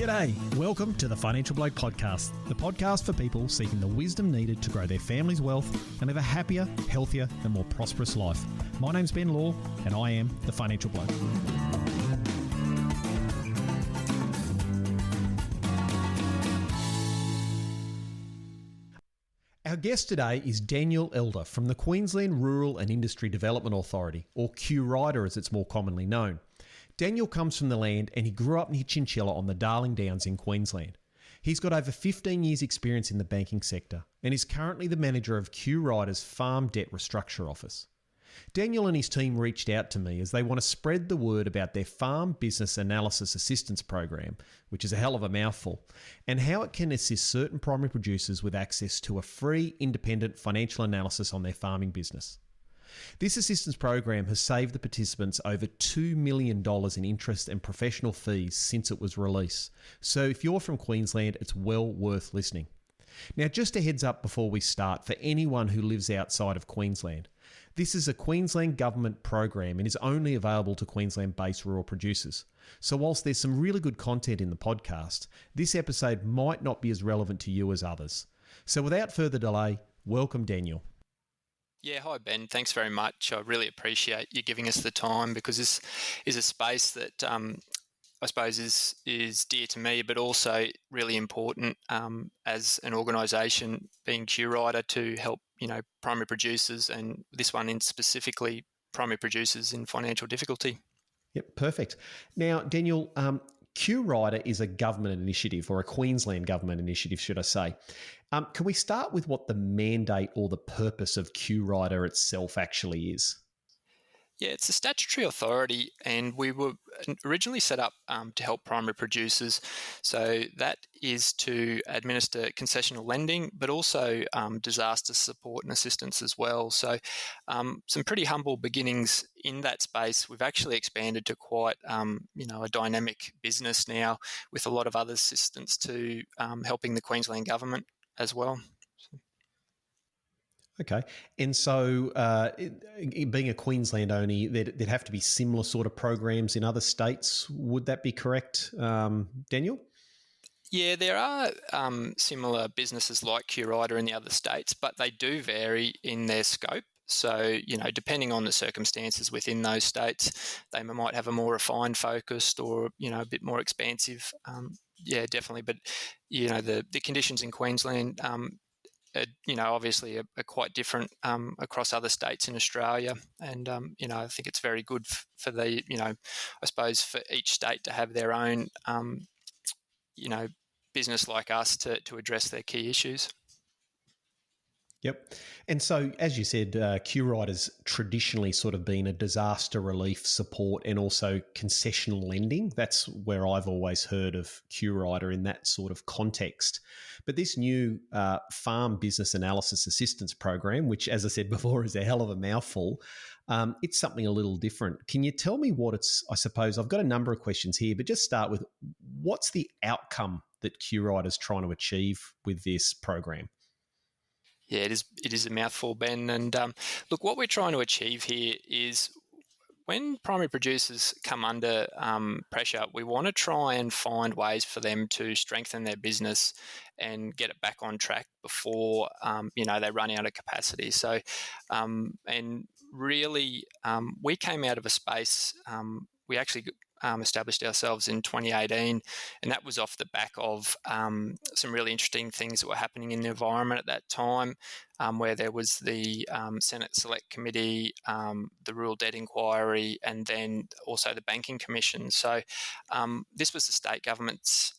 G'day, welcome to the Financial Bloke Podcast, the podcast for people seeking the wisdom needed to grow their family's wealth and live a happier, healthier and more prosperous life. My name's Ben Law and I am the Financial Bloke. Our guest today is Daniel Elder from the Queensland Rural and Industry Development Authority, or QRIDA as it's more commonly known. Daniel comes from the land and he grew up near Chinchilla on the Darling Downs in Queensland. He's got over 15 years experience in the banking sector and is currently the manager of QRIDA's Farm Debt Restructure Office. Daniel and his team reached out to me as they want to spread the word about their Farm Business Analysis Assistance Program, which is a hell of a mouthful, and how it can assist certain primary producers with access to a free, independent financial analysis on their farming business. This assistance program has saved the participants over $2 million in interest and professional fees since it was released. So if you're from Queensland, it's well worth listening. Now, just a heads up before we start for anyone who lives outside of Queensland. This is a Queensland government program and is only available to Queensland-based rural producers. So whilst there's some really good content in the podcast, this episode might not be as relevant to you as others. So without further delay, welcome Daniel. Yeah, hi Ben. Thanks very much. I really appreciate you giving us the time because this is a space that I suppose is dear to me, but also really important as an organisation, being QRIDA, to help primary producers, and this one in specifically primary producers in financial difficulty. Yep, perfect. Now, Daniel, QRIDA is a government initiative, or a Queensland government initiative, should I say. Can we start with what the mandate or the purpose of QRIDA itself actually is? Yeah, it's a statutory authority, and we were originally set up to help primary producers. So that is to administer concessional lending, but also disaster support and assistance as well. So some pretty humble beginnings in that space. We've actually expanded to quite a dynamic business now, with a lot of other assistance to helping the Queensland government as well. Okay. And so being a Queensland only, there'd have to be similar sort of programs in other states. Would that be correct, Daniel? Yeah, there are similar businesses like QRIDA in the other states, but they do vary in their scope. So, depending on the circumstances within those states, they might have a more refined focused or, a bit more expansive. Yeah, definitely. But, the conditions in Queensland obviously are quite different across other states in Australia. And, I think it's very good for the, I suppose for each state to have their own, business like us to address their key issues. Yep. And so, as you said, QRIDA's traditionally sort of been a disaster relief support and also concessional lending. That's where I've always heard of QRIDA in that sort of context. But this new Farm Business Analysis Assistance Program, which, as I said before, is a hell of a mouthful, it's something a little different. Can you tell me what it's, I suppose, I've got a number of questions here, but just start with what's the outcome that QRIDA is trying to achieve with this program? Yeah, it is a mouthful, Ben. And look, what we're trying to achieve here is when primary producers come under pressure, we want to try and find ways for them to strengthen their business and get it back on track before they run out of capacity. So, and really, we came out of a space. We actually established ourselves in 2018, and that was off the back of some really interesting things that were happening in the environment at that time, where there was the Senate Select Committee, the Rural Debt Inquiry, and then also the Banking Commission. So this was the state government's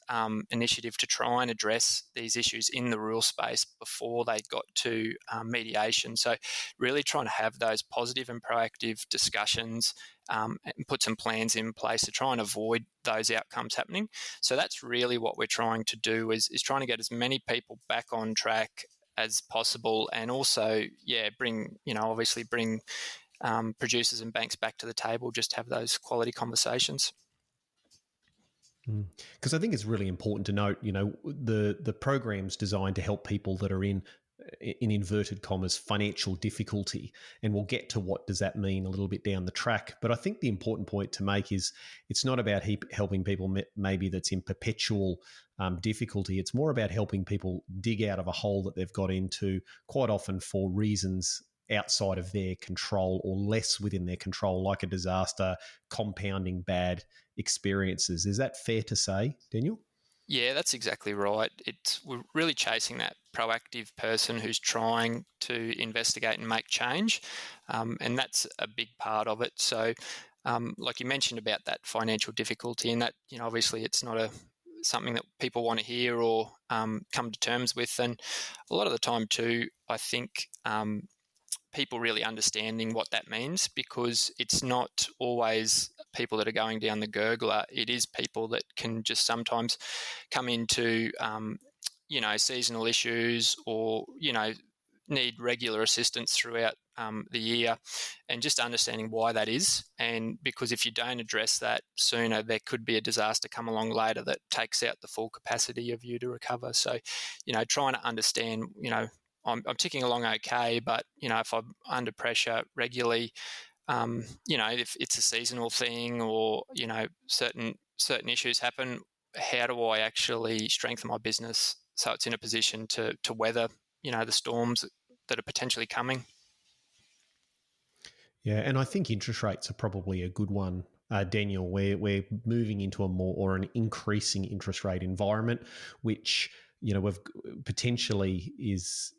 initiative to try and address these issues in the rural space before they got to mediation. So really trying to have those positive and proactive discussions and put some plans in place to try and avoid those outcomes happening. So that's really what we're trying to do is trying to get as many people back on track as possible, and also, bring producers and banks back to the table, just have those quality conversations. Because I think it's really important to note, the program's designed to help people that are in in inverted commas, financial difficulty. And we'll get to what does that mean a little bit down the track. But I think the important point to make is it's not about helping people maybe that's in perpetual difficulty. It's more about helping people dig out of a hole that they've got into, quite often for reasons outside of their control or less within their control, like a disaster, compounding bad experiences. Is that fair to say, Daniel? Yeah, that's exactly right. We're really chasing that proactive person who's trying to investigate and make change, and that's a big part of it. So, like you mentioned about that financial difficulty, and that obviously it's not something that people want to hear or come to terms with, and a lot of the time too, I think people really understanding what that means, because it's not always people that are going down the gurgler. It is people that can just sometimes come into, seasonal issues or, need regular assistance throughout the year, and just understanding why that is. And because if you don't address that sooner, there could be a disaster come along later that takes out the full capacity of you to recover. So, trying to understand, I'm ticking along okay, but if I'm under pressure regularly, if it's a seasonal thing or certain issues happen, how do I actually strengthen my business so it's in a position to weather the storms that are potentially coming? Yeah, and I think interest rates are probably a good one, Daniel. We're moving into a more or an increasing interest rate environment, which we've potentially is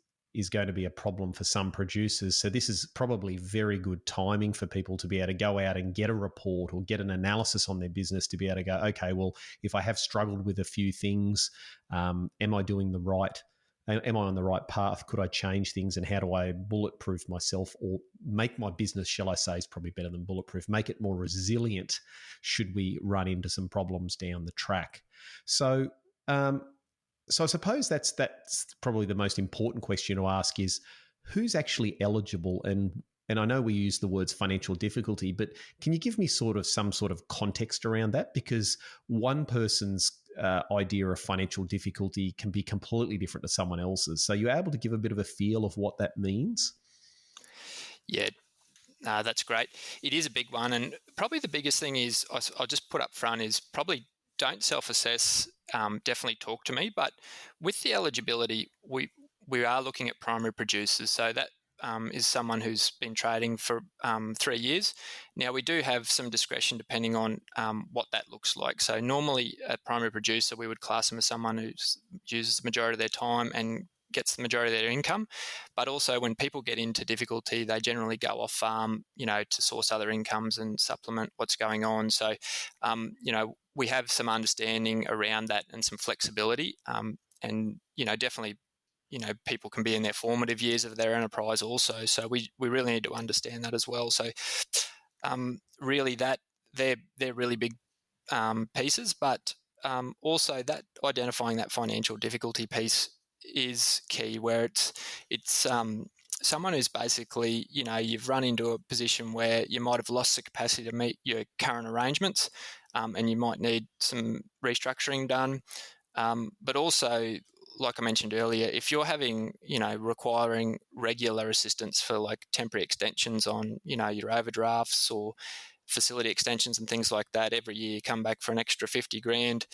going to be a problem for some producers. So this is probably very good timing for people to be able to go out and get a report or get an analysis on their business to be able to go, okay, well, if I have struggled with a few things, am I doing the right? Am I on the right path? Could I change things? And how do I bulletproof myself, or make my business, shall I say, is probably better than bulletproof, make it more resilient should we run into some problems down the track? So I suppose that's probably the most important question to ask is who's actually eligible? And I know we use the words financial difficulty, but can you give me some sort of context around that? Because one person's idea of financial difficulty can be completely different to someone else's. So you're able to give a bit of a feel of what that means? Yeah, that's great. It is a big one, and probably the biggest thing is I'll just put up front is probably don't self-assess. Definitely talk to me. But with the eligibility, we are looking at primary producers. So that is someone who's been trading for 3 years. Now, we do have some discretion depending on what that looks like. So normally a primary producer, we would class them as someone who uses the majority of their time and gets the majority of their income. But also when people get into difficulty, they generally go off farm, to source other incomes and supplement what's going on. So, we have some understanding around that and some flexibility. And, definitely, people can be in their formative years of their enterprise also. So we really need to understand that as well. So really that they're really big pieces, but also that identifying that financial difficulty piece is key, where it's someone who's basically, you've run into a position where you might have lost the capacity to meet your current arrangements, and you might need some restructuring done. But also, like I mentioned earlier, if you're having, requiring regular assistance for like temporary extensions on, your overdrafts or facility extensions and things like that, every year you come back for an extra 50 grand,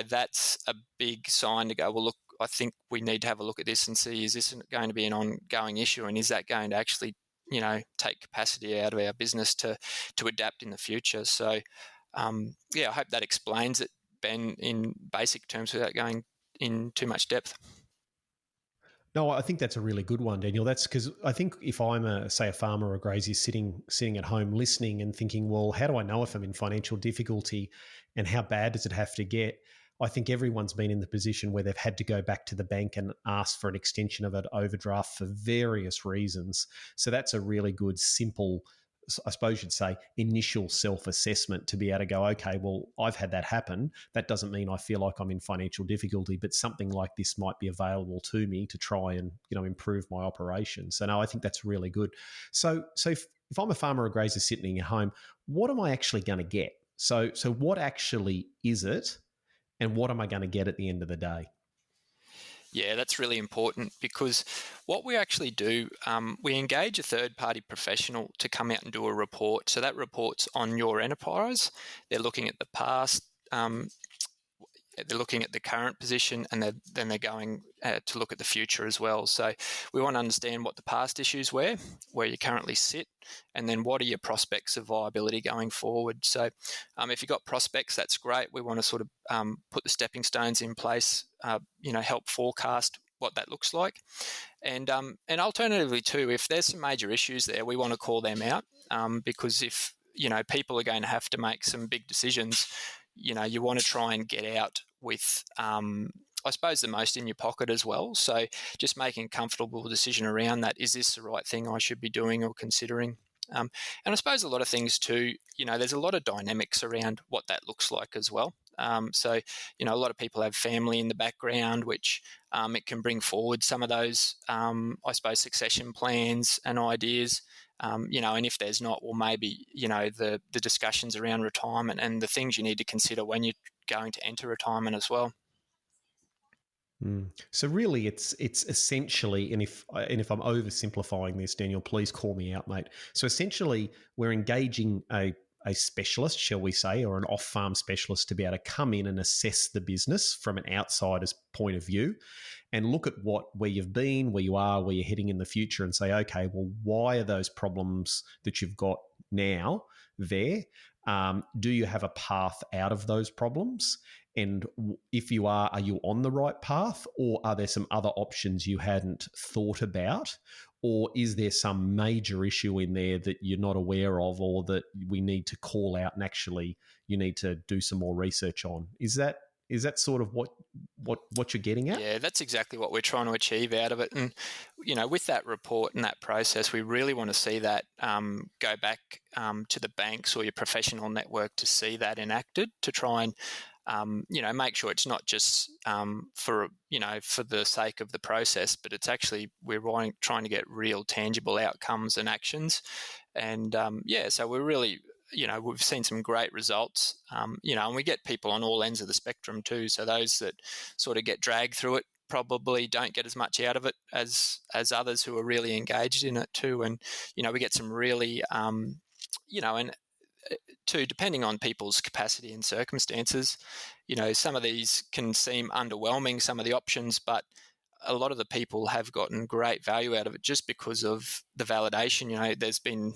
that's a big sign to go, well, look, I think we need to have a look at this and see, is this going to be an ongoing issue, and is that going to actually, take capacity out of our business to adapt in the future? So, I hope that explains it, Ben, in basic terms without going in too much depth. No, I think that's a really good one, Daniel. That's because I think if I'm a farmer or a grazier sitting at home listening and thinking, well, how do I know if I'm in financial difficulty and how bad does it have to get? I think everyone's been in the position where they've had to go back to the bank and ask for an extension of an overdraft for various reasons. So that's a really good, simple, I suppose you'd say, initial self-assessment to be able to go, okay, well, I've had that happen. That doesn't mean I feel like I'm in financial difficulty, but something like this might be available to me to try and, improve my operation. So no, I think that's really good. So if I'm a farmer or grazier sitting at home, what am I actually going to get? So what actually is it? And what am I going to get at the end of the day? Yeah, that's really important, because what we actually do, we engage a third-party professional to come out and do a report. So that report's on your enterprise. They're looking at the past, they're looking at the current position, and then they're going to look at the future as well. So we want to understand what the past issues were, where you currently sit, and then what are your prospects of viability going forward. So if you've got prospects, that's great. We want to sort of put the stepping stones in place, help forecast what that looks like. And alternatively too, if there's some major issues there, we want to call them out, because if people are going to have to make some big decisions, you want to try and get out with, I suppose, the most in your pocket as well. So just making a comfortable decision around that. Is this the right thing I should be doing or considering? And I suppose a lot of things too, there's a lot of dynamics around what that looks like as well. So a lot of people have family in the background, which it can bring forward some of those, I suppose, succession plans and ideas. And if there's not, well, maybe, the discussions around retirement and the things you need to consider when you're going to enter retirement as well. So really, it's essentially, and if I'm oversimplifying this, Daniel, please call me out, mate. So essentially, we're engaging a specialist, shall we say, or an off-farm specialist to be able to come in and assess the business from an outsider's point of view and look at where you've been, where you are, where you're heading in the future, and say, okay, well, why are those problems that you've got now there? Do you have a path out of those problems? And if you are you on the right path, or are there some other options you hadn't thought about? Or is there some major issue in there that you're not aware of, or that we need to call out and actually you need to do some more research on? Is that sort of what you're getting at? Yeah, that's exactly what we're trying to achieve out of it. And, with that report and that process, we really want to see that go back to the banks or your professional network to see that enacted, to try and make sure it's not just for the sake of the process, but it's actually we're trying to get real tangible outcomes and actions. And so we're really, we've seen some great results, and we get people on all ends of the spectrum too. So those that sort of get dragged through it probably don't get as much out of it as others who are really engaged in it too. And, we get some really, and too, depending on people's capacity and circumstances, some of these can seem underwhelming, some of the options, but a lot of the people have gotten great value out of it just because of the validation. There's been,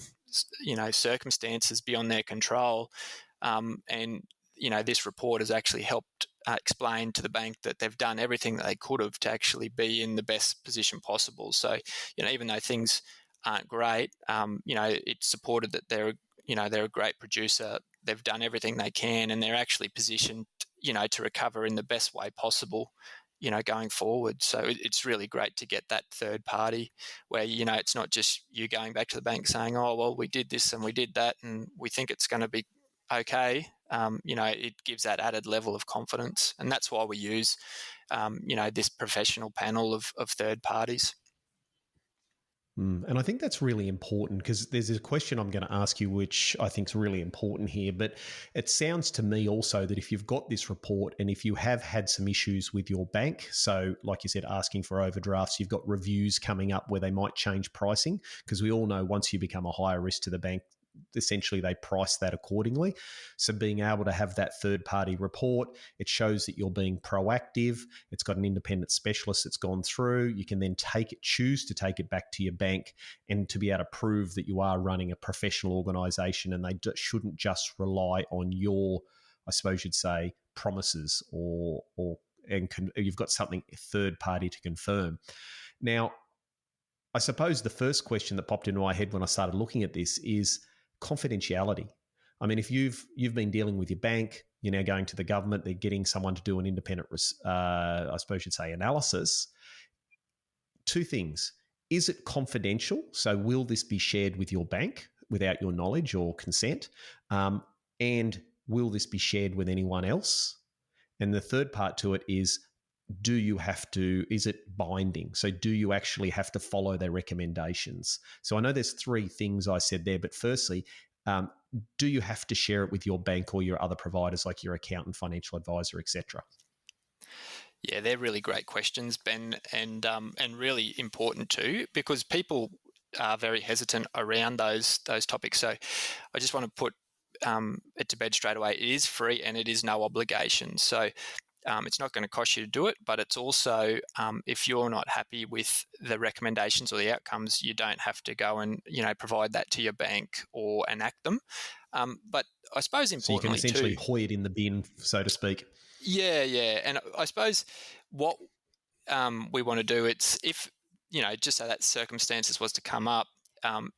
circumstances beyond their control. And this report has actually helped explain to the bank that they've done everything that they could have to actually be in the best position possible. So, even though things aren't great, it's supported that they're a great producer. They've done everything they can, and they're actually positioned, to recover in the best way possible, going forward. So it's really great to get that third party where, it's not just you going back to the bank saying, oh, well, we did this and we did that and we think it's going to be okay. It gives that added level of confidence. And that's why we use, this professional panel of third parties. And I think that's really important, because there's a question I'm going to ask you which I think is really important here. But it sounds to me also that if you've got this report and if you have had some issues with your bank, so like you said, asking for overdrafts, you've got reviews coming up where they might change pricing, because we all know once you become a higher risk to the bank, essentially they price that accordingly. So being able to have that third party report, it shows that you're being proactive. It's got an independent specialist that's gone through. You can then choose to take it back to your bank, and to be able to prove that you are running a professional organisation and they shouldn't just rely on your, I suppose you'd say, promises and you've got something third party to confirm. Now, I suppose the first question that popped into my head when I started looking at this is confidentiality. I mean, if you've been dealing with your bank, you're now going to the government, they're getting someone to do an independent, I suppose you'd say, analysis. Two things. Is it confidential? So will this be shared with your bank without your knowledge or consent? And will this be shared with anyone else? And the third part to it is, is it binding? So do you actually have to follow their recommendations? So I know there's three things I said there, but firstly, do you have to share it with your bank or your other providers like your accountant, financial advisor, etc.? Yeah, they're really great questions, Ben, and really important too, because people are very hesitant around those topics. So I just want to put it to bed straight away. It is free and it is no obligation. So it's not going to cost you to do it, but it's also, if you're not happy with the recommendations or the outcomes, you don't have to go and provide that to your bank or enact them. But I suppose So you can importantly essentially too, hoy it in the bin, so to speak. yeah, and I suppose what we want to do, it's if just so that circumstances was to come up,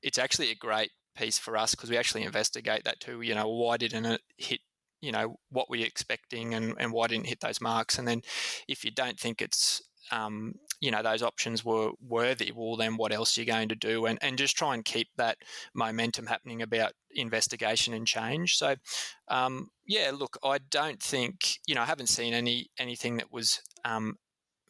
it's actually a great piece for us because we actually investigate that too. Why didn't it hit what we're expecting, and why didn't it hit those marks? And then if you don't think it's those options were worthy, well then what else are you going to do? And just try and keep that momentum happening about investigation and change. So look, I don't think I haven't seen anything that was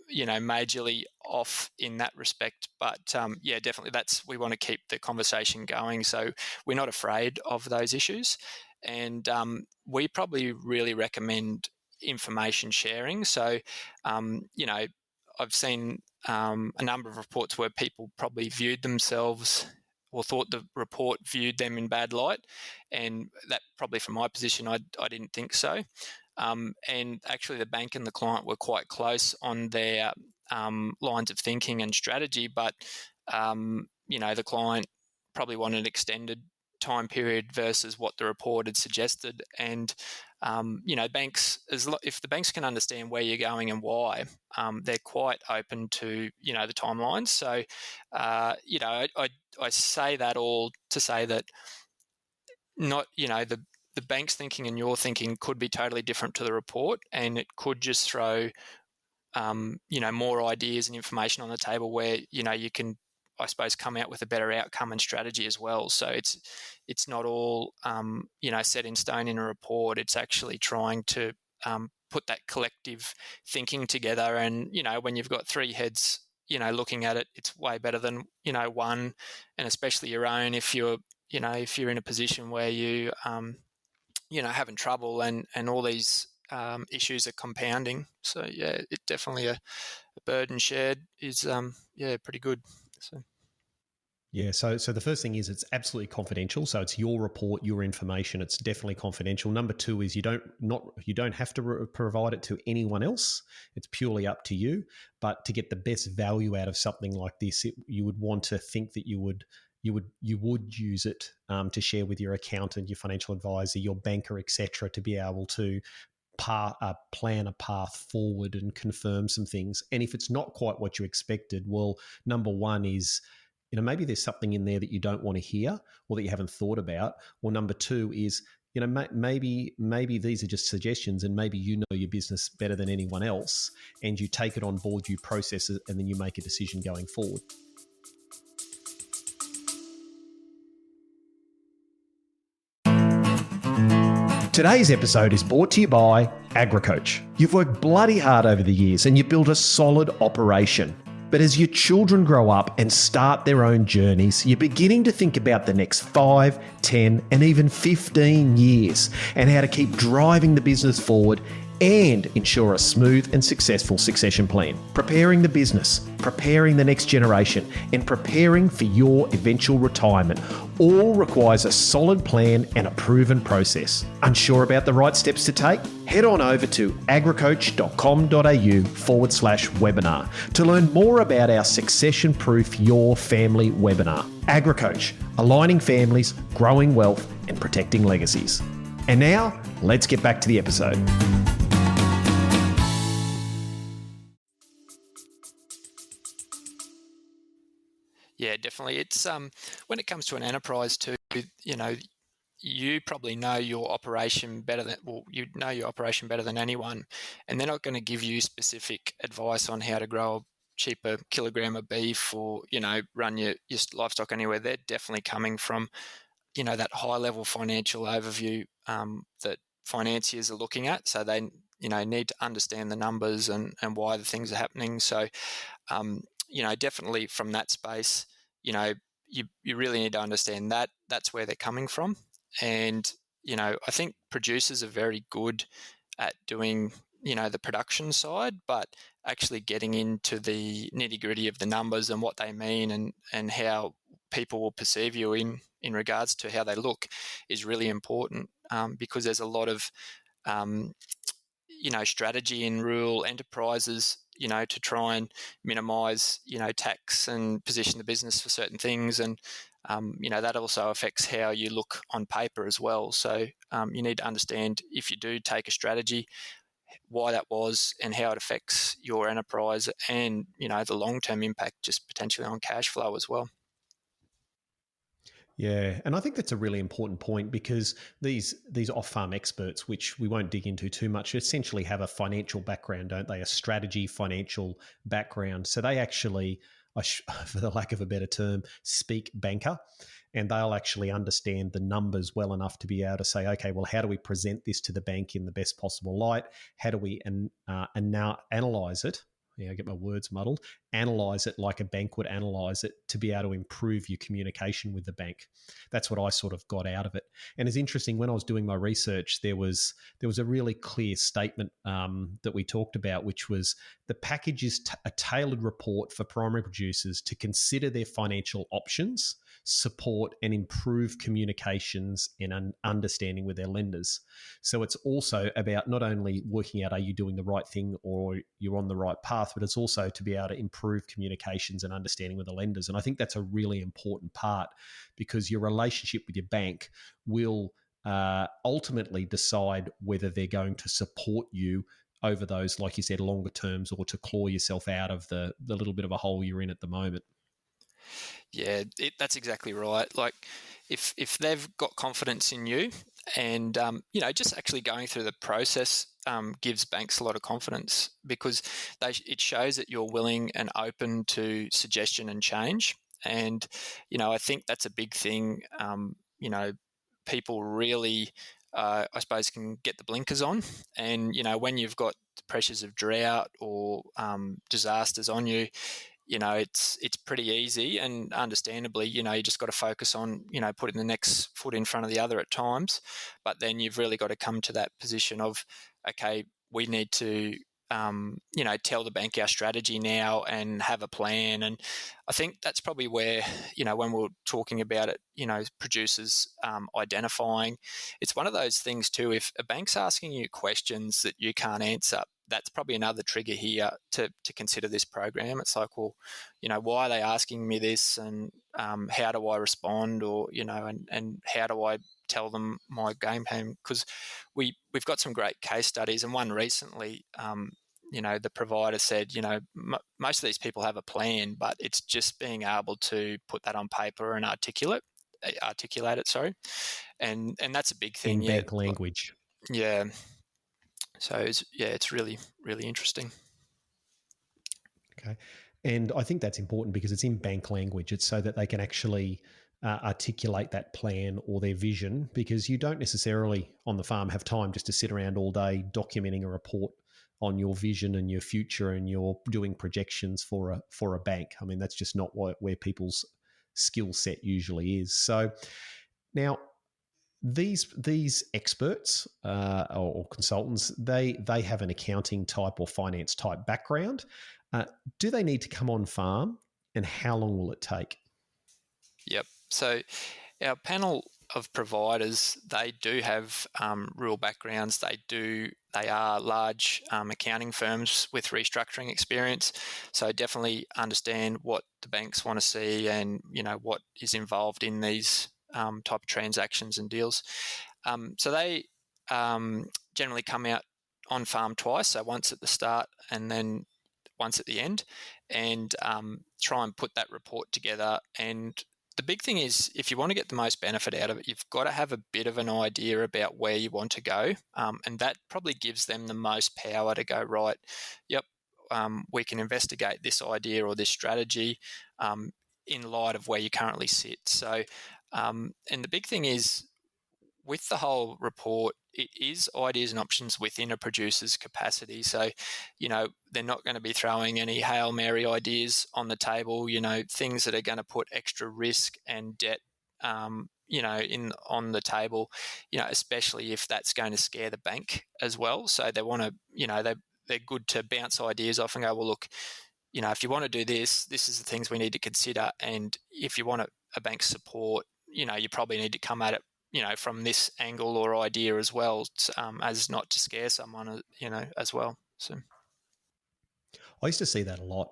majorly off in that respect. But definitely we want to keep the conversation going. So we're not afraid of those issues. And we probably really recommend information sharing. So, I've seen a number of reports where people probably viewed themselves or thought the report viewed them in bad light. And that probably from my position, I didn't think so. And actually, the bank and the client were quite close on their lines of thinking and strategy, but the client probably wanted an extended time period versus what the report had suggested. And banks, if the banks can understand where you're going and why, they're quite open to the timelines. So I say that all to say that not the bank's thinking and your thinking could be totally different to the report, and it could just throw more ideas and information on the table where you can, I suppose, come out with a better outcome and strategy as well. So it's not all set in stone in a report. It's actually trying to put that collective thinking together. And when you've got three heads looking at it, it's way better than one, and especially your own if you're in a position where you having trouble and all these issues are compounding. So it definitely a burden shared is pretty good. So. Yeah, so the first thing is it's absolutely confidential. So it's your report, your information. It's definitely confidential. Number two is you don't have to provide it to anyone else. It's purely up to you. But to get the best value out of something like this, you would want to think that you would use it to share with your accountant, your financial advisor, your banker, etc., to be able to plan a path forward and confirm some things. And if it's not quite what you expected, well, number one is, maybe there's something in there that you don't want to hear or that you haven't thought about. Or number two is, maybe these are just suggestions, and maybe you know your business better than anyone else, and you take it on board, you process it, and then you make a decision going forward. Today's episode is brought to you by AgriCoach. You've worked bloody hard over the years and you've built a solid operation. But as your children grow up and start their own journeys, you're beginning to think about the next 5, 10, and even 15 years and how to keep driving the business forward and ensure a smooth and successful succession plan. Preparing the business, preparing the next generation, and preparing for your eventual retirement all requires a solid plan and a proven process. Unsure about the right steps to take? Head on over to agricoach.com.au/webinar to learn more about our Succession Proof Your Family webinar. AgriCoach, aligning families, growing wealth, and protecting legacies. And now, let's get back to the episode. Yeah, definitely. It's when it comes to an enterprise too, you probably know your operation better than anyone, and they're not going to give you specific advice on how to grow a cheaper kilogram of beef or run your livestock anywhere. They're definitely coming from that high level financial overview that financiers are looking at. So they need to understand the numbers and why the things are happening. So definitely from that space, you really need to understand that that's where they're coming from. And I think producers are very good at doing the production side, but actually getting into the nitty-gritty of the numbers and what they mean and how people will perceive you in regards to how they look is really important, because there's a lot of strategy in rural enterprises, to try and minimise, tax and position the business for certain things. And, that also affects how you look on paper as well. So you need to understand, if you do take a strategy, why that was and how it affects your enterprise and, the long-term impact just potentially on cash flow as well. Yeah, and I think that's a really important point, because these off-farm experts, which we won't dig into too much, essentially have a financial background, don't they? A strategy, financial background. So they actually, for the lack of a better term, speak banker, and they'll actually understand the numbers well enough to be able to say, okay, well, how do we present this to the bank in the best possible light? How do we now analyze it? I get my words muddled. Analyze it like a bank would analyze it, to be able to improve your communication with the bank. That's what I sort of got out of it. And it's interesting, when I was doing my research, there was a really clear statement that we talked about, which was the package is a tailored report for primary producers to consider their financial options, support and improve communications and understanding with their lenders. So it's also about not only working out, are you doing the right thing or you're on the right path, but it's also to be able to improve communications and understanding with the lenders. And I think that's a really important part, because your relationship with your bank will ultimately decide whether they're going to support you over those, like you said, longer terms, or to claw yourself out of the little bit of a hole you're in at the moment. Yeah, that's exactly right. Like, if they've got confidence in you, and just actually going through the process gives banks a lot of confidence, because it shows that you're willing and open to suggestion and change. And I think that's a big thing. People really, I suppose, can get the blinkers on, and when you've got the pressures of drought or disasters on you, it's pretty easy, and understandably, you just got to focus on, putting the next foot in front of the other at times. But then you've really got to come to that position of, okay, we need to, tell the bank our strategy now and have a plan. And I think that's probably where, when we're talking about it, producers identifying, it's one of those things too. If a bank's asking you questions that you can't answer, that's probably another trigger here to consider this program. It's like, well, why are they asking me this, and how do I respond, or and how do I tell them my game plan? Because we've got some great case studies, and one recently, the provider said, most of these people have a plan, but it's just being able to put that on paper and articulate it. Sorry, and that's a big thing in bank language. Yeah. So it's really, really interesting. Okay. And I think that's important, because it's in bank language. It's so that they can actually articulate that plan or their vision, because you don't necessarily on the farm have time just to sit around all day documenting a report on your vision and your future, and you're doing projections for a bank. I mean, that's just not where people's skill set usually is. So now, these experts or consultants, they have an accounting type or finance type background. Do they need to come on farm, and how long will it take? Yep. So our panel of providers, they do have rural backgrounds. They are large accounting firms with restructuring experience. So definitely understand what the banks want to see, and what is involved in these type of transactions and deals. So they generally come out on farm twice, so once at the start and then once at the end, and try and put that report together. And the big thing is, if you want to get the most benefit out of it, you've got to have a bit of an idea about where you want to go, and that probably gives them the most power to go, right, yep, we can investigate this idea or this strategy in light of where you currently sit. So, and the big thing is, with the whole report, it is ideas and options within a producer's capacity. So, they're not going to be throwing any Hail Mary ideas on the table, things that are going to put extra risk and debt, on the table, especially if that's going to scare the bank as well. So they want to, they're good to bounce ideas off and go, well, look, if you want to do this, this is the things we need to consider. And if you want a bank's support, you probably need to come at it, from this angle or idea as well, as not to scare someone, as well. So I used to see that a lot,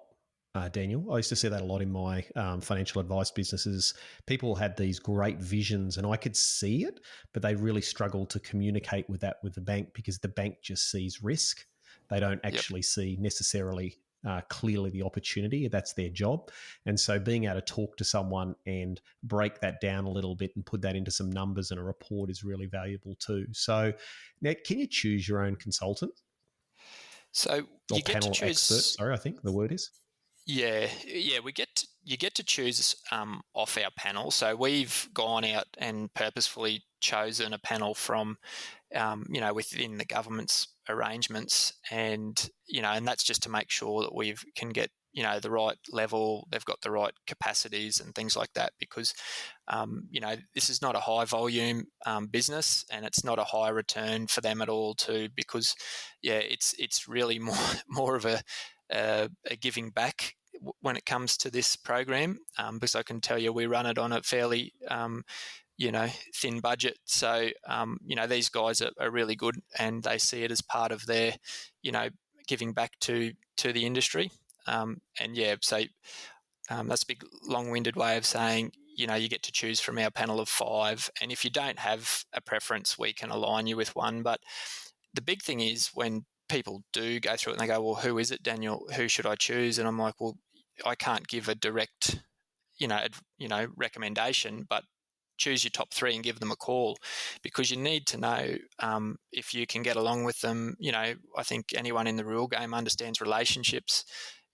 Daniel. I used to see that a lot in my financial advice businesses. People had these great visions and I could see it, but they really struggled to communicate with that with the bank because the bank just sees risk. They don't actually see necessarily clearly the opportunity. That's their job. And so being able to talk to someone and break that down a little bit and put that into some numbers and a report is really valuable too. So now, can you choose your own consultant? So or panel expert, sorry, I think the word is. Yeah, you get to choose off our panel. So we've gone out and purposefully chosen a panel from, within the government's arrangements, and and that's just to make sure that we can get the right level. They've got the right capacities and things like that, because this is not a high volume business, and it's not a high return for them at all too, because it's really more of a giving back when it comes to this program, because I can tell you we run it on a fairly thin budget. So these guys are really good, and they see it as part of their giving back to the industry. So that's a big long-winded way of saying you get to choose from our panel of 5, and if you don't have a preference, we can align you with one. But the big thing is when people do go through it and they go, well, who is it, Daniel? Who should I choose? And I'm like, well, I can't give a direct, recommendation, but choose your top 3 and give them a call, because you need to know if you can get along with them. I think anyone in the rural game understands relationships.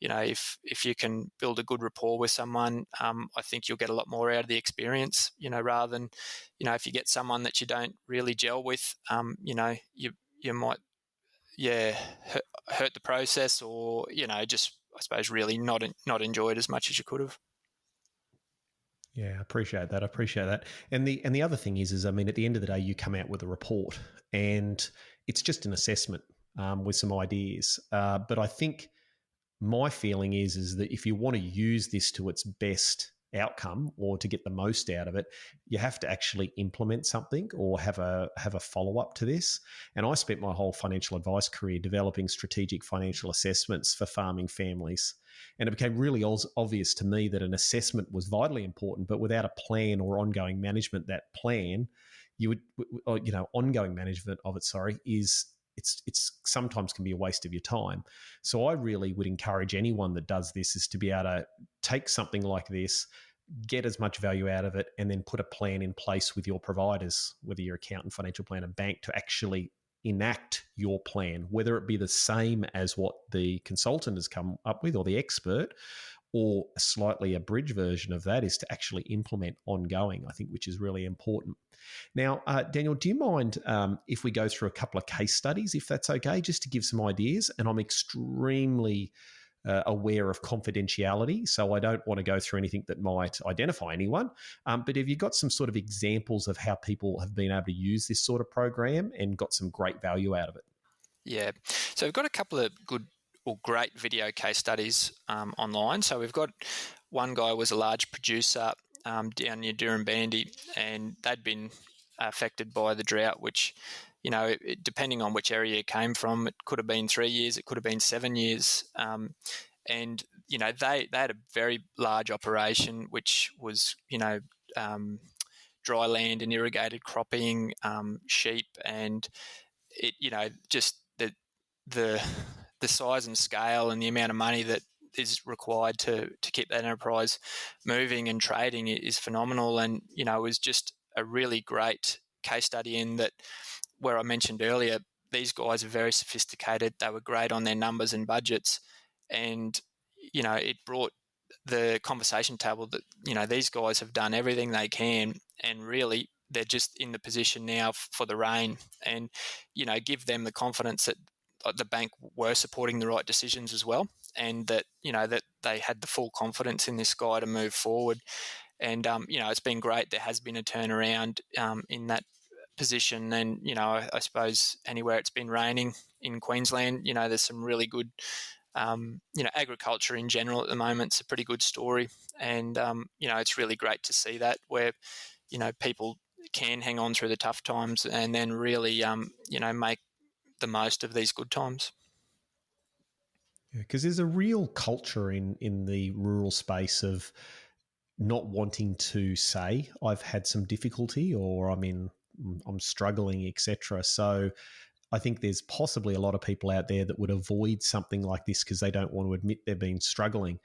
If you can build a good rapport with someone, I think you'll get a lot more out of the experience, rather than, if you get someone that you don't really gel with, you might hurt the process, or just, I suppose, really not enjoy it as much as you could have. Yeah, I appreciate that. And the other thing is I mean, at the end of the day, you come out with a report, and it's just an assessment with some ideas. But I think my feeling is that if you want to use this to its best outcome or to get the most out of it, you have to actually implement something or have a follow-up to this. And I spent my whole financial advice career developing strategic financial assessments for farming families. And it became really obvious to me that an assessment was vitally important, but without a plan or ongoing management, that plan, ongoing management of it, is it's sometimes can be a waste of your time. So I really would encourage anyone that does this is to be able to take something like this, get as much value out of it, and then put a plan in place with your providers, whether you're accountant, financial planner, bank, to actually enact your plan, whether it be the same as what the consultant has come up with or the expert, or a slightly abridged version of that is to actually implement ongoing, I think, which is really important. Now, Daniel, do you mind if we go through a couple of case studies, if that's okay, just to give some ideas? And I'm extremely aware of confidentiality, so I don't want to go through anything that might identify anyone. But have you got some sort of examples of how people have been able to use this sort of program and got some great value out of it? Yeah. So we've got a couple of good or great video case studies online. So we've got one guy was a large producer down near Dirranbandy, and they'd been affected by the drought, which, depending on which area it came from, it could have been 3 years, it could have been 7 years. And, they had a very large operation, which was, dry land and irrigated cropping, sheep, and it, just the size and scale and the amount of money that is required to keep that enterprise moving and trading is phenomenal. And, it was just a really great case study in that, where I mentioned earlier, these guys are very sophisticated. They were great on their numbers and budgets. And, it brought the conversation table that, these guys have done everything they can, and really they're just in the position now for the rain, and, give them the confidence that the bank were supporting the right decisions as well, and that, that they had the full confidence in this guy to move forward. And, it's been great. There has been a turnaround in that position. And, I suppose anywhere it's been raining in Queensland, there's some really good, agriculture in general at the moment. It's a pretty good story. And, it's really great to see that where, people can hang on through the tough times and then really, make the most of these good times. Because there's a real culture in the rural space of not wanting to say I've had some difficulty or I'm struggling, etc. So I think there's possibly a lot of people out there that would avoid something like this because they don't want to admit they've been struggling.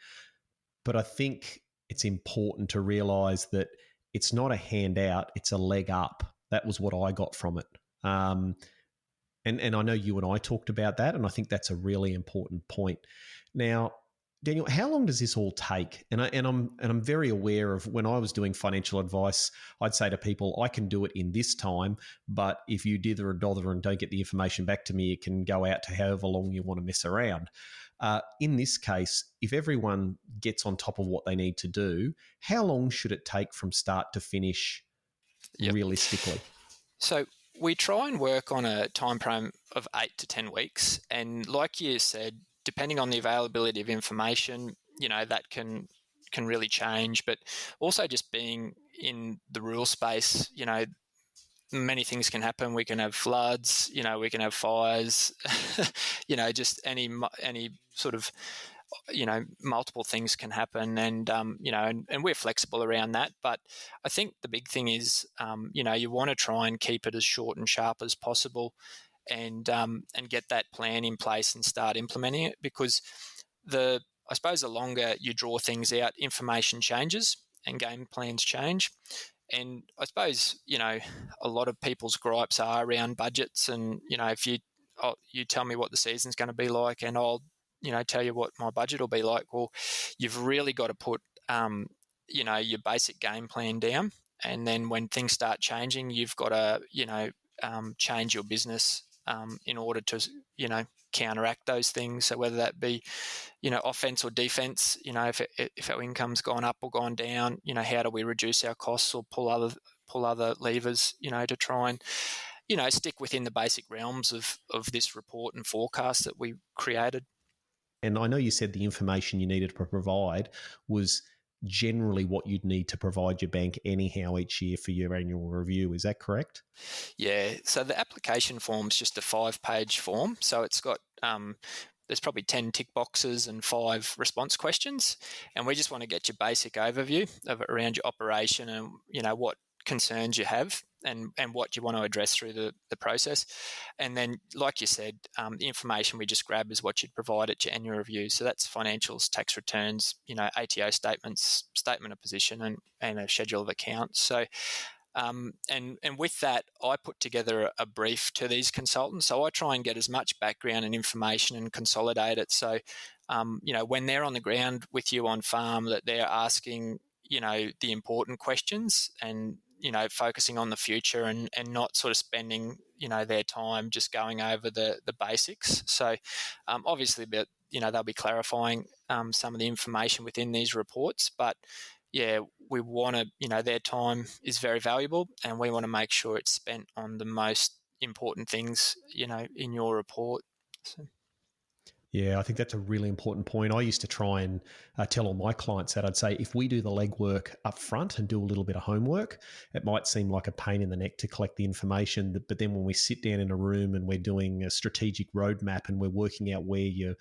But I think it's important to realise that it's not a handout, it's a leg up. That was what I got from it. And I know you and I talked about that, and I think that's a really important point. Now, Daniel, how long does this all take? And I'm very aware of when I was doing financial advice, I'd say to people, I can do it in this time, but if you dither or dother and don't get the information back to me, it can go out to however long you want to mess around. In this case, if everyone gets on top of what they need to do, how long should it take from start to finish realistically? So we try and work on a time frame of 8 to 10 weeks. And like you said, depending on the availability of information, that can really change. But also just being in the rural space, many things can happen. We can have floods, we can have fires, just any sort of, multiple things can happen, and and we're flexible around that. But I think the big thing is, you want to try and keep it as short and sharp as possible, and get that plan in place and start implementing it, because I suppose the longer you draw things out, information changes and game plans change. And I suppose, a lot of people's gripes are around budgets, and, if you tell me what the season's going to be like and I'll, tell you what my budget will be like, well, you've really got to put, your basic game plan down. And then when things start changing, you've got to, change your business in order to, counteract those things. So whether that be, offense or defense, if our income's gone up or gone down, how do we reduce our costs or pull other levers, to try and, stick within the basic realms of this report and forecast that we created. And I know you said the information you needed to provide was generally what you'd need to provide your bank anyhow each year for your annual review. Is that correct? Yeah. So the application form's just a 5-page form. So it's got there's probably 10 tick boxes and 5 response questions. And we just want to get your basic overview around your operation and, what concerns you have and what you want to address through the process. And then, like you said, the information we just grab is what you'd provide at your annual review. So that's financials, tax returns, ATO statements, statement of position, and a schedule of accounts. So and with that, I put together a brief to these consultants. So I try and get as much background and information and consolidate it. So, when they're on the ground with you on farm, that they're asking, the important questions and, focusing on the future and not sort of spending, their time just going over the basics. So obviously, they'll be clarifying some of the information within these reports, but yeah, we want to, their time is very valuable and we want to make sure it's spent on the most important things, in your report. So. Yeah, I think that's a really important point. I used to try and tell all my clients that I'd say, if we do the legwork up front and do a little bit of homework, it might seem like a pain in the neck to collect the information. But then when we sit down in a room and we're doing a strategic roadmap and we're working out where you're,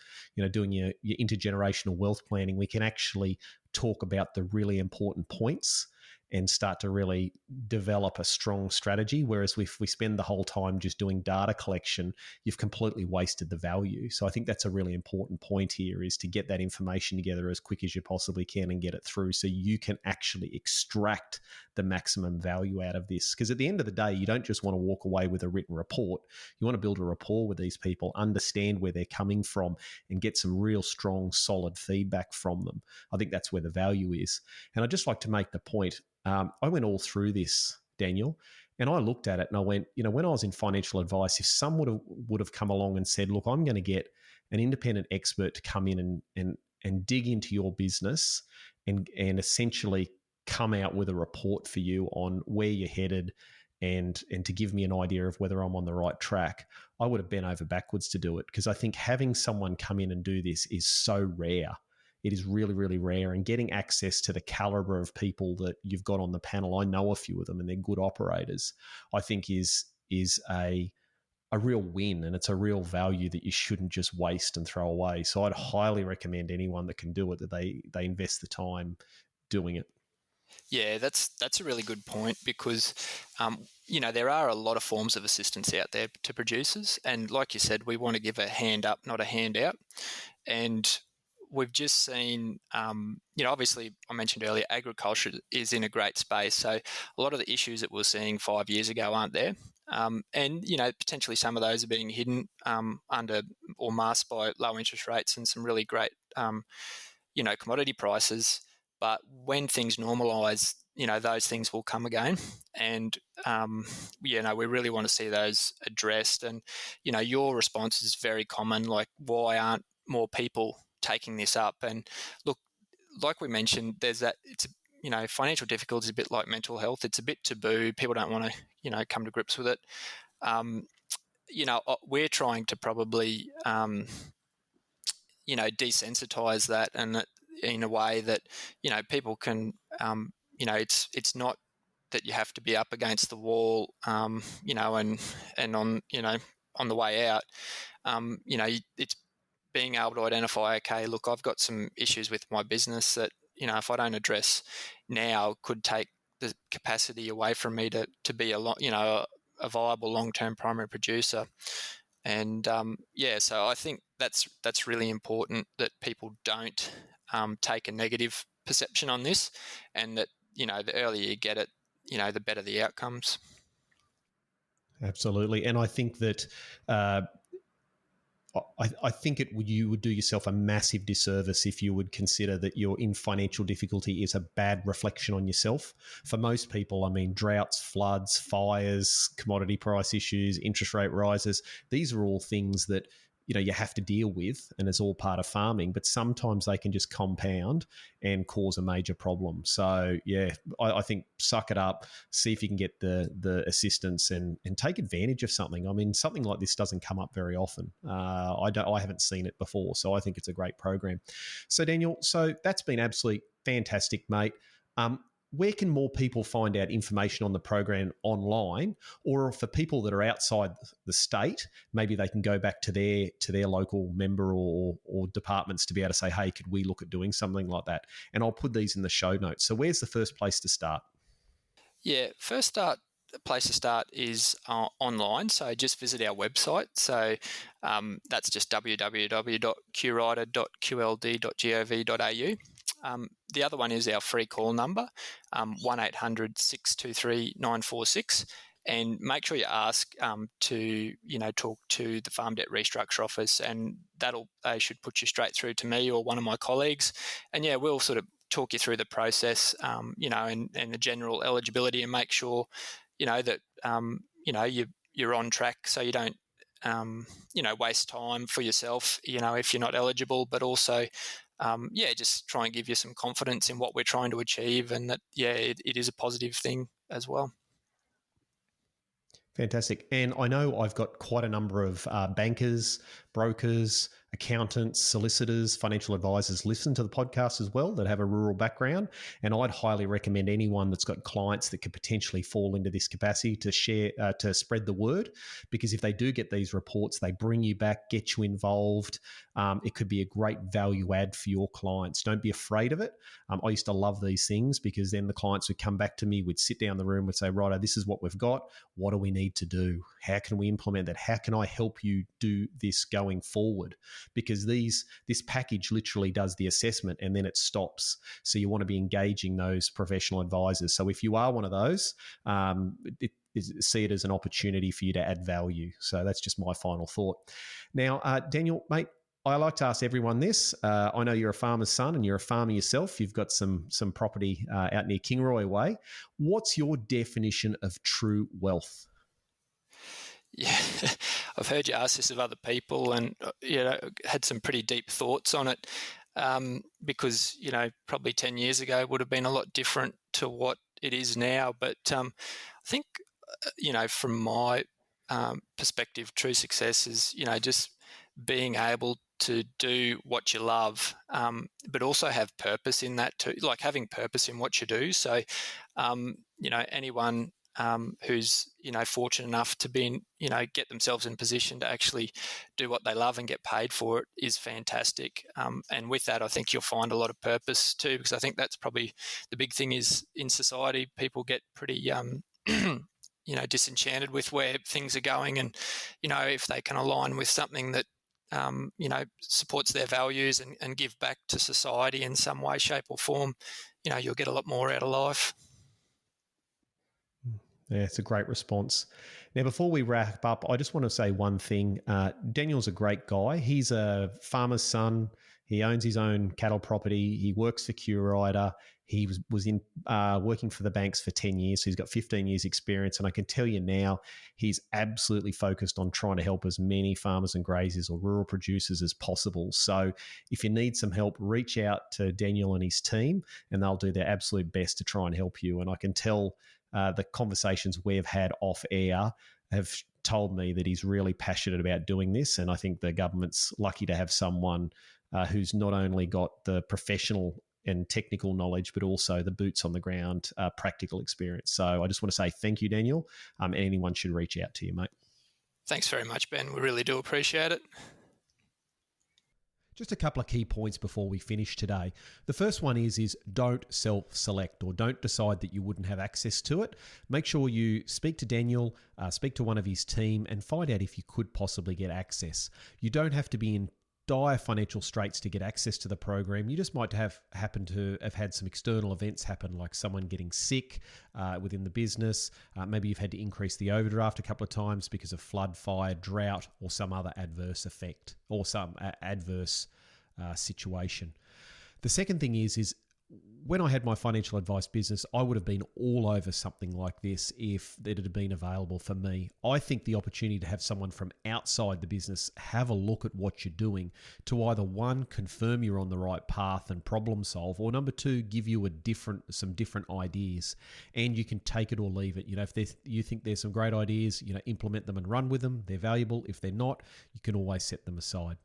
doing your intergenerational wealth planning, we can actually talk about the really important points and start to really develop a strong strategy. Whereas if we spend the whole time just doing data collection, you've completely wasted the value. So I think that's a really important point here, is to get that information together as quick as you possibly can and get it through so you can actually extract the maximum value out of this. Because at the end of the day, you don't just want to walk away with a written report. You want to build a rapport with these people, understand where they're coming from, and get some real strong, solid feedback from them. I think that's where the value is. And I'd just like to make the point, I went all through this, Daniel, and I looked at it and I went, when I was in financial advice, if someone would have come along and said, look, I'm going to get an independent expert to come in and dig into your business and essentially come out with a report for you on where you're headed and to give me an idea of whether I'm on the right track, I would have bent over backwards to do it, because I think having someone come in and do this is so rare. It is really, really rare, and getting access to the caliber of people that you've got on the panel, I know a few of them and they're good operators, I think is a real win, and it's a real value that you shouldn't just waste and throw away. So I'd highly recommend anyone that can do it, that they invest the time doing it. Yeah, that's a really good point, because, there are a lot of forms of assistance out there to producers. And like you said, we want to give a hand up, not a handout. And we've just seen, obviously I mentioned earlier, agriculture is in a great space. So a lot of the issues that we were seeing 5 years ago aren't there. And potentially some of those are being hidden under or masked by low interest rates and some really great, commodity prices. But when things normalise, those things will come again. And, we really want to see those addressed. And, your response is very common, like, why aren't more people taking this up? And look, like we mentioned, there's that, financial difficulty is a bit like mental health. It's a bit taboo. People don't want to, come to grips with it. We're trying to probably, desensitize that, and that in a way that, people can, it's not that you have to be up against the wall, and on, on the way out, it's being able to identify, okay, look, I've got some issues with my business that, if I don't address now, could take the capacity away from me to be a viable long-term primary producer. And so I think that's really important, that people don't take a negative perception on this, and that, the earlier you get it, the better the outcomes. Absolutely. And I think that I think you would do yourself a massive disservice if you would consider that you're in financial difficulty is a bad reflection on yourself. For most people, I mean, droughts, floods, fires, commodity price issues, interest rate rises, these are all things that you have to deal with, and it's all part of farming, but sometimes they can just compound and cause a major problem. So yeah, I think suck it up, see if you can get the assistance and take advantage of something. I mean, something like this doesn't come up very often. I haven't seen it before, so I think it's a great program. So Daniel, so that's been absolutely fantastic, mate. Where can more people find out information on the program online? Or for people that are outside the state, maybe they can go back to their local member or departments to be able to say, hey, could we look at doing something like that? And I'll put these in the show notes. So where's the first place to start? Yeah, place to start is online. So just visit our website. So that's just www.qrida.qld.gov.au. The other one is our free call number, 1800 623 946. And make sure you ask to talk to the Farm Debt Restructure Office, and they should put you straight through to me or one of my colleagues. And yeah, we'll sort of talk you through the process, and the general eligibility, and make sure that you're on track, so you don't waste time for yourself, if you're not eligible, but also just try and give you some confidence in what we're trying to achieve, and that it is a positive thing as well. Fantastic. And I know I've got quite a number of bankers, brokers, accountants, solicitors, financial advisors listen to the podcast as well that have a rural background. And I'd highly recommend anyone that's got clients that could potentially fall into this capacity to share, to spread the word, because if they do get these reports, they bring you back, get you involved. It could be a great value add for your clients. Don't be afraid of it. I used to love these things, because then the clients would come back to me, we'd sit down in the room, would say, righto, this is what we've got. What do we need to do? How can we implement that? How can I help you do this going forward? Because this package literally does the assessment and then it stops. So you want to be engaging those professional advisors. So if you are one of those, see it as an opportunity for you to add value. So that's just my final thought. Now, Daniel, mate, I like to ask everyone this. I know you're a farmer's son and you're a farmer yourself. You've got some property out near Kingaroy Way. What's your definition of true wealth? Yeah, I've heard you ask this of other people, and had some pretty deep thoughts on it. because, probably 10 years ago would have been a lot different to what it is now. But I think, from my perspective, true success is, just being able to do what you love, but also have purpose in that too, like having purpose in what you do. So, anyone who's, fortunate enough to be in, get themselves in position to actually do what they love and get paid for it is fantastic. And with that, I think you'll find a lot of purpose too, because I think that's probably the big thing is in society, people get pretty, disenchanted with where things are going. And, if they can align with something that, supports their values and give back to society in some way, shape or form, you'll get a lot more out of life. Yeah, it's a great response. Now, before we wrap up, I just want to say one thing. Daniel's a great guy. He's a farmer's son. He owns his own cattle property. He works for QRIDA. He was in working for the banks for 10 years. So he's got 15 years experience. And I can tell you now, he's absolutely focused on trying to help as many farmers and graziers or rural producers as possible. So if you need some help, reach out to Daniel and his team, and they'll do their absolute best to try and help you. And I can tell the conversations we've had off air have told me that he's really passionate about doing this. And I think the government's lucky to have someone who's not only got the professional and technical knowledge, but also the boots on the ground, practical experience. So I just want to say thank you, Daniel. And anyone should reach out to you, mate. Thanks very much, Ben. We really do appreciate it. Just a couple of key points before we finish today. The first one is don't self-select or don't decide that you wouldn't have access to it. Make sure you speak to Daniel, speak to one of his team, and find out if you could possibly get access. You don't have to be in dire financial straits to get access to the program. You just might happen to have had some external events happen, like someone getting sick within the business. Maybe you've had to increase the overdraft a couple of times because of flood, fire, drought, or some other adverse effect or some adverse situation. The second thing is when I had my financial advice business, I would have been all over something like this if it had been available for me. I think the opportunity to have someone from outside the business have a look at what you're doing to either one, confirm you're on the right path and problem solve, or number two, give you some different ideas, and you can take it or leave it. If you think there's some great ideas, implement them and run with them. They're valuable. If they're not, you can always set them aside.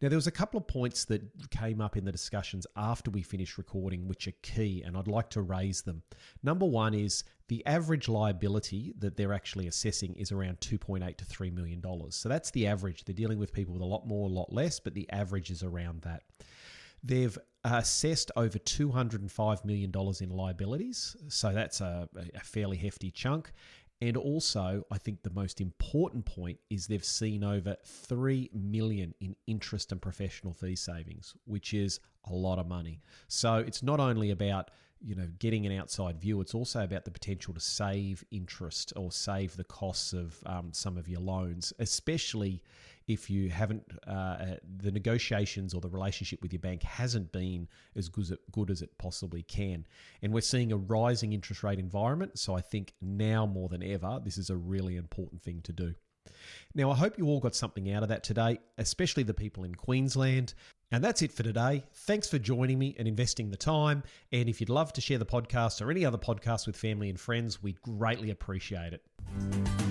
Now, there was a couple of points that came up in the discussions after we finished recording, which are key, and I'd like to raise them. Number one is the average liability that they're actually assessing is around $2.8 to $3 million. So that's the average. They're dealing with people with a lot more, a lot less, but the average is around that. They've assessed over $205 million in liabilities, so that's a fairly hefty chunk. And also, I think the most important point is they've seen over $3 million in interest and professional fee savings, which is a lot of money. So it's not only about getting an outside view, it's also about the potential to save interest or save the costs of some of your loans, especially if you haven't, the negotiations or the relationship with your bank hasn't been as good as it possibly can. And we're seeing a rising interest rate environment, so I think now more than ever, this is a really important thing to do. Now, I hope you all got something out of that today, especially the people in Queensland. And that's it for today. Thanks for joining me and investing the time. And if you'd love to share the podcast or any other podcast with family and friends, we'd greatly appreciate it.